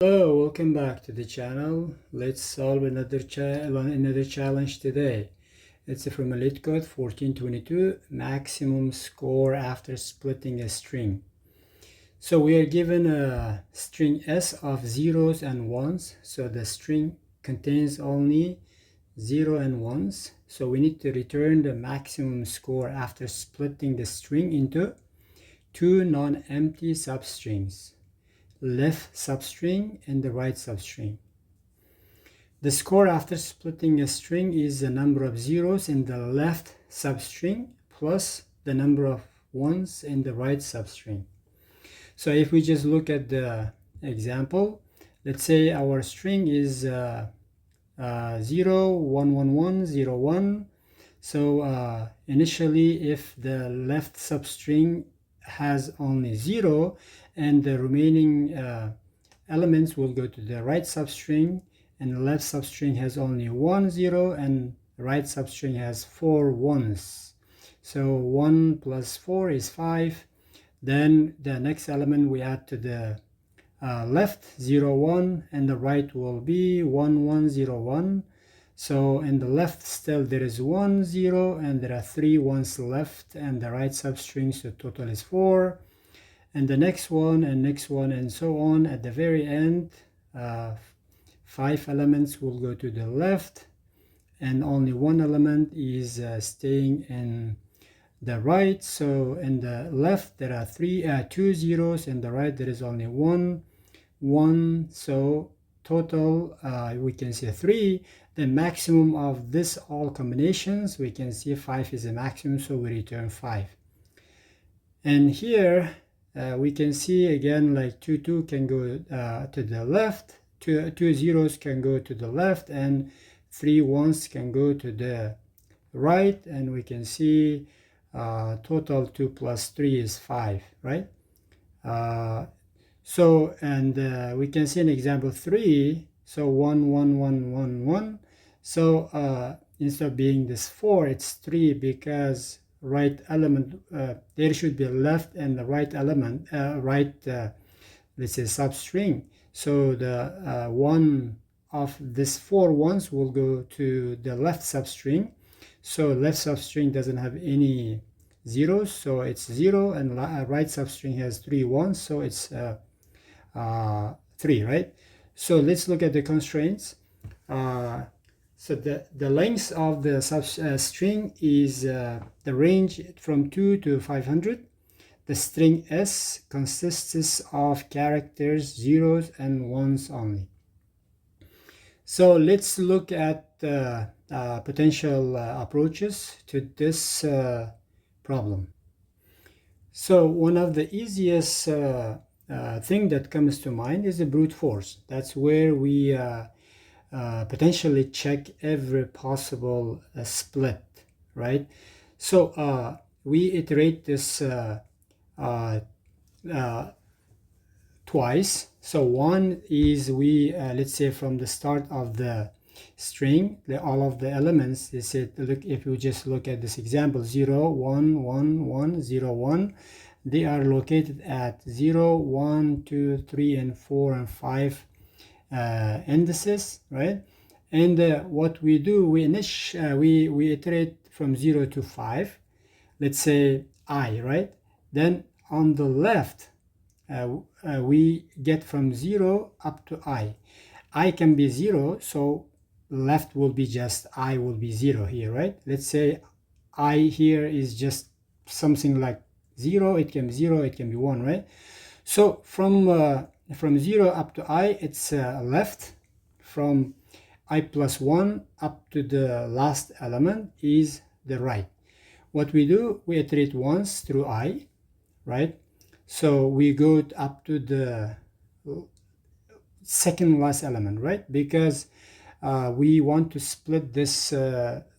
Hello, welcome back to the channel. Let's solve another challenge today. It's from a LeetCode 1422, maximum score after splitting a string. So we are given a string S of zeros and ones. So the string contains only 0 and 1s. So we need to return the maximum score after splitting the string into two non-empty substrings, left substring and the right substring. The score after splitting a string is the number of zeros in the left substring plus the number of ones in the right substring. So if we just look at the example, let's say our string is 0, 1, 1, 1, 0, 1. So initially, if the left substring has only 0 and the remaining elements will go to the right substring, and the left substring has only 1 0 and the right substring has 4 1s. So 1 plus 4 is 5. Then the next element we add to the left 0 1 and the right will be 1 1 0 1. So in the left still there is 1 0 and there are 3 ones left, and the right substring, so total is 4. And the next one and so on. At the very end, 5 elements will go to the left and only one element is staying in the right. So in the left there are 2 zeros, in the right there is only 1 1. So total we can see 3. The maximum of this all combinations, we can see 5 is the maximum, so we return 5. And here we can see again, like 2 can go to the left, 2 zeros can go to the left, and 3 ones can go to the right. And we can see total 2 plus 3 is 5, right? We can see in example 3, so 1 1 1 1 1. So instead of being this 4, it's 3, because right element, there should be a left and the right element, let's say substring. So the one of this 4 ones will go to the left substring. So left substring doesn't have any zeros, so it's 0, and right substring has 3 ones, so it's 3, right? So let's look at the constraints. So the length of the string is the range from 2 to 500. The string S consists of characters 0s and 1s only. So let's look at potential approaches to this problem. So one of the easiest thing that comes to mind is the brute force. That's where we potentially check every possible split, right? So we iterate this twice. So one is we let's say from the start of the string, all of the elements, they said, look, if you just look at this example, 0 1 1 1 0 1, they are located at 0 1 2 3 and 4 and 5 indices, right? And what we do, we iterate from 0 to 5, let's say I, right? Then on the left we get from 0 up to I can be 0, so left will be just I will be 0 here, right? Let's say I here is just something like 0, it can be 0, it can be 1, right? So from 0 up to I, it's left. From I plus 1 up to the last element is the right. What we do, we iterate once through I, right? So we go up to the second last element, right? Because we want to split this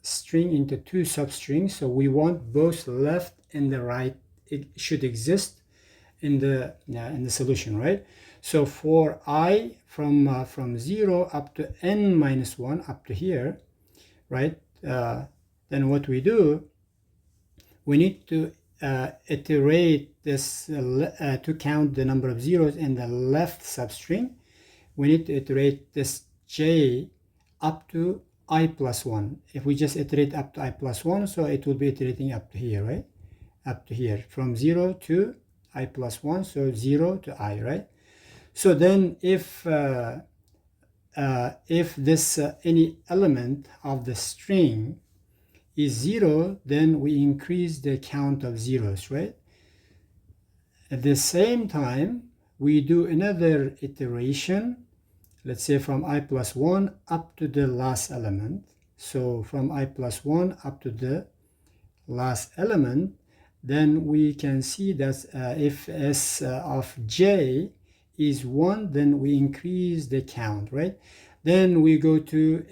string into two substrings, so we want both left and the right, it should exist in the solution, right? So for I from 0 up to n minus 1 up to here, right? Then what we do, we need to iterate this to count the number of zeros in the left substring, we need to iterate this j up to I plus 1. If we just iterate up to I plus 1, so it will be iterating up to here, right? Up to here, from 0 to I plus 1, so 0 to I, right? So then if this any element of the string is 0, then we increase the count of zeros, right? At the same time, we do another iteration, let's say from I plus 1 up to the last element. So from I plus 1 up to the last element, then we can see that if s of j is 1, then we increase the count, right? Then we go to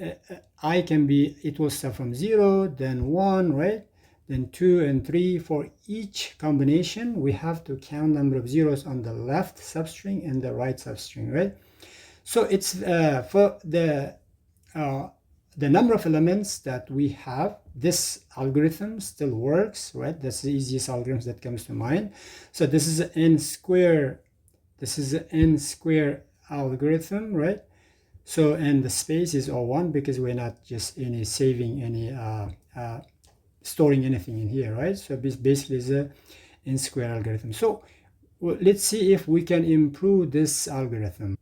I can be, it will start from 0, then 1, right? Then 2 and 3. For each combination, we have to count number of zeros on the left substring and the right substring, right? So it's for the number of elements that we have, this algorithm still works, right? That's the easiest algorithm that comes to mind. So this is an n square, this is an n square algorithm, right? So, and the space is all 1 because we're not just any saving any storing anything in here, right? So this basically is a n square algorithm. So let's see if we can improve this algorithm.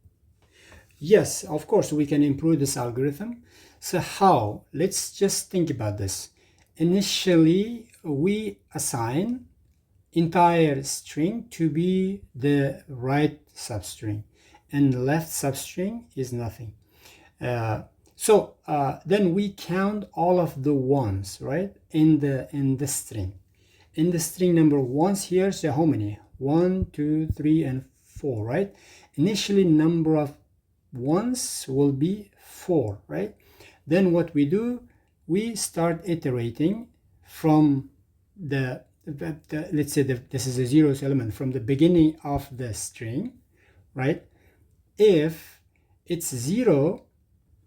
Yes, of course we can improve this algorithm. So how? Let's just think about this. Initially, we assign entire string to be the right substring, and the left substring is nothing. Then we count all of the ones, right, in the string. In the string number ones here, so how many? 1, 2, 3, and 4, right? Initially, number of ones will be 4, right? Then what we do, we start iterating from the let's say this is a zeros element from the beginning of the string, right? If it's 0,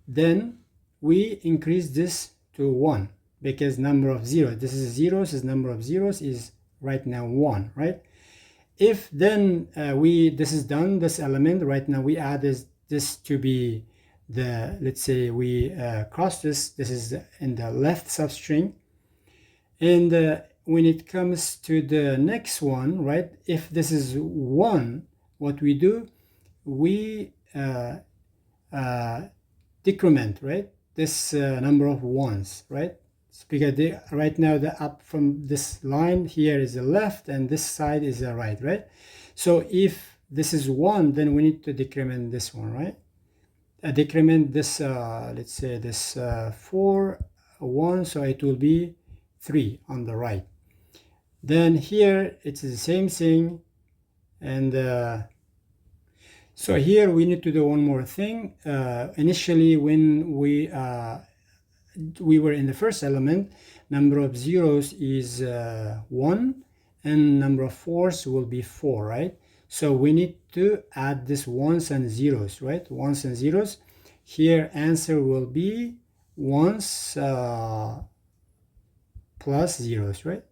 then we increase this to 1 because number of zeros, this is zeros, is number of zeros is right now 1, right? If then this is done, this element right now we add this to be the, let's say we cross this is in the left substring, and when it comes to the next one, right, if this is 1, what we do, we decrement, right, this number of ones, right? Because right now the up from this line here is the left and this side is the right, right? So if this is 1, then we need to decrement this one, right? Decrement this, let's say this 4, 1, so it will be 3 on the right. Then here it's the same thing, and so here we need to do one more thing. Initially, when we were in the first element, number of zeros is 1, and number of fours will be 4, right? So we need to add this ones and zeros, right? Ones and zeros. Here answer will be ones plus zeros, right?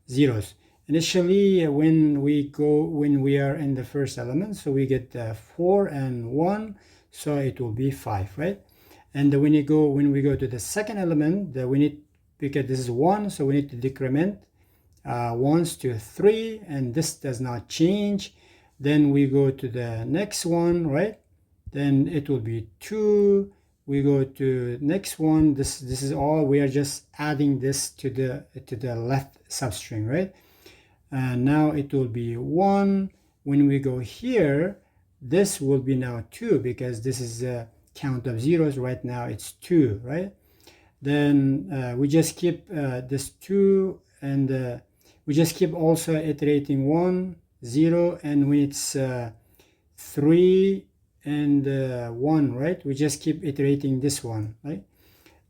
Zeros. Initially, when we are in the first element, so we get 4 and 1, so it will be 5, right? And when we go to the second element, we need, because this is 1, so we need to decrement ones to 3, and this does not change. Then we go to the next one, right? Then it will be 2. We go to next one. This is all. We are just adding this to the left substring, right? And now it will be 1. When we go here, this will be now 2 because this is the count of zeros. Right now it's 2, right? Then we just keep this 2, and we just keep also iterating 1, 0, and when it's 3 and 1, right? We just keep iterating this one, right?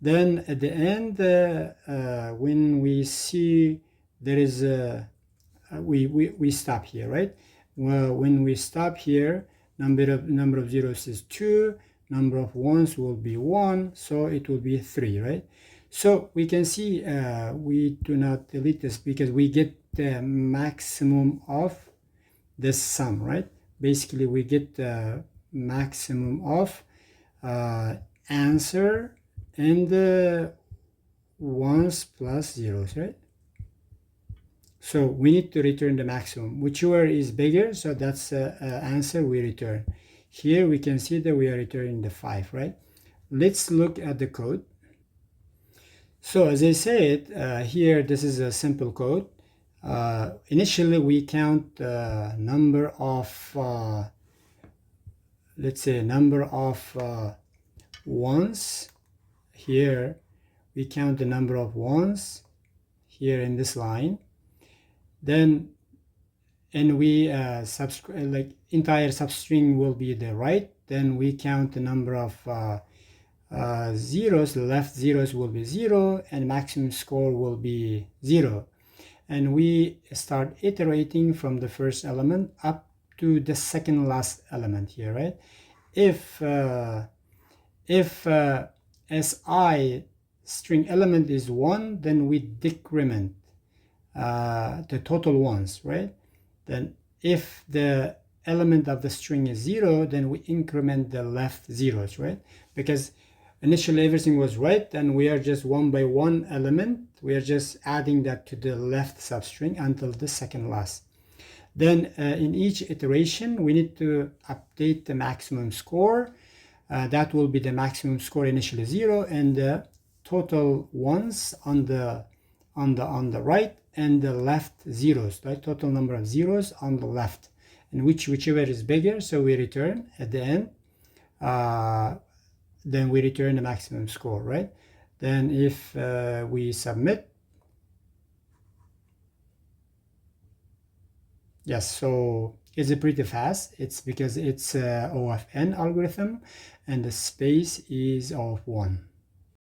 Then at the end, when we see there is we stop here, right? Well, when we stop here, number of zeros is 2, number of ones will be 1, so it will be 3, right? So we can see we do not delete this because we get the maximum of this sum, right? Basically we get maximum of answer and ones plus zeros, right? So we need to return the maximum, whichever is bigger, so that's the answer we return. Here we can see that we are returning the 5, right? Let's look at the code. So as I said, here this is a simple code. Initially we count the number of, let's say number of ones. Here we count the number of ones here in this line. Then and we like entire substring will be the right. Then we count the number of zeros. The left zeros will be 0 and maximum score will be 0. And we start iterating from the first element up to the second last element here, right? If SI string element is 1, then we decrement the total ones, right? Then if the element of the string is 0, then we increment the left zeros, right? Because initially everything was right, and we are just one by one element. We are just adding that to the left substring until the second last. Then in each iteration, we need to update the maximum score. That will be the maximum score initially 0, and the total ones on the right, and the left zeros, right? Total number of zeros on the left, and whichever is bigger, so we return at the end. Then we return the maximum score, right? Then if we submit, yes, so it's pretty fast. It's because it's O of n algorithm, and the space is of 1.